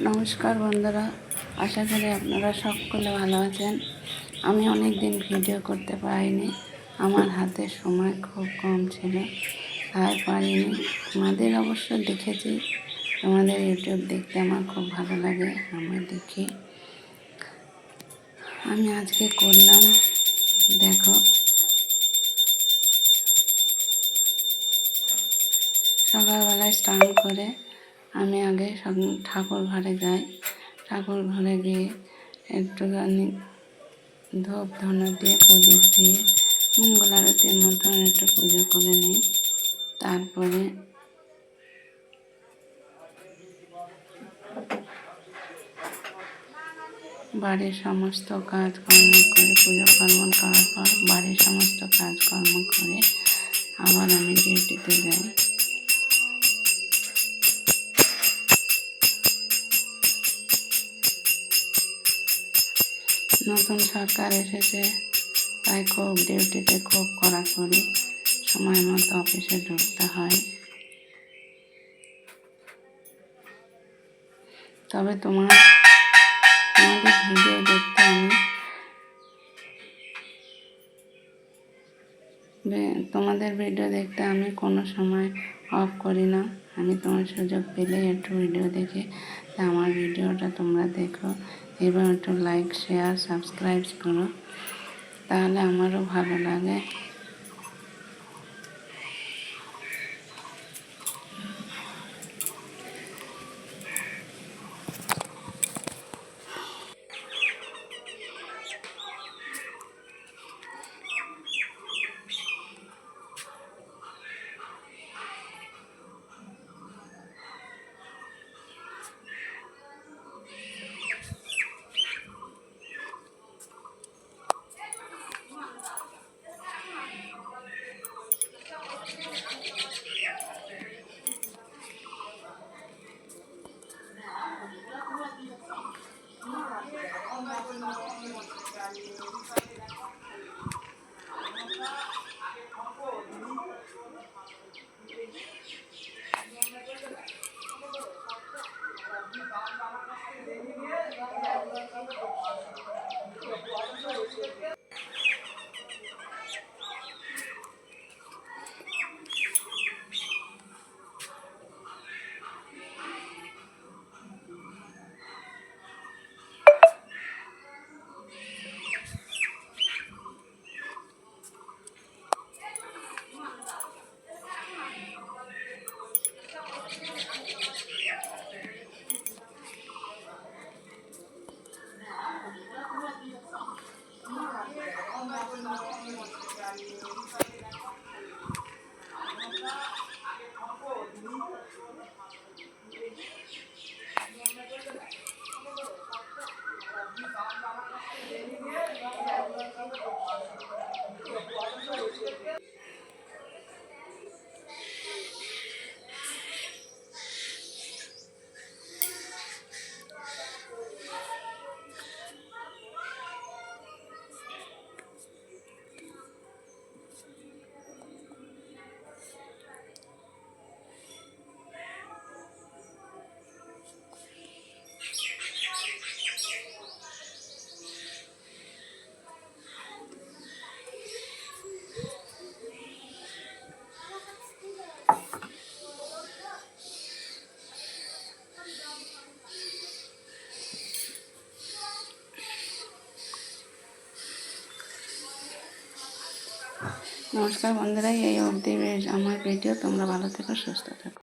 নমস্কার বন্ধুরা, আশা করি আপনারা সকলে ভালো আছেন। আমি অনেক দিন ভিডিও করতে পারিনি, আমার হাতে সময় খুব কম ছিল, তাই পারিনি। তোমাদের অবশ্য দেখেছি, তোমাদের ইউটিউব দেখতে আমার খুব ভালো লাগে, আমি দেখি। আমি আজকে করলাম, দেখো, সকালবেলায় স্নান করে আমি আগে ঠাকুর ঘরে যাই। ঠাকুর ঘরে গিয়ে একটুখানি ধূপ ধুনো দিয়ে প্রদীপ দিয়ে মঙ্গল আরতির মতন একটু পুজো করে নিই। তারপরে বাড়ির সমস্ত কাজকর্ম করে, পুজো পার্বণ করার পর বাড়ির সমস্ত কাজকর্ম করে আবার আমি ডিউটিতে যাই। নতুন সরকার এসেছে, তাই খুব ডিউটিতে খুব কড়াকড়ি, সময় মতো অফিসে ঢুকতে হয়। তবে তোমাদের ভিডিও দেখতে আমি কোনো সময় অফ করি না। আমি তোমার সুযোগ পেলে একটু ভিডিও দেখে আমার ভিডিওটা তোমরা দেখো এবং একটু লাইক, শেয়ার, সাবস্ক্রাইব করো, তাহলে আমারও ভালো লাগে। নমস্কার বন্ধুরা, এই অবধি আমার ভিডিও। তোমরা ভালো থেকো, সুস্থ থেকো।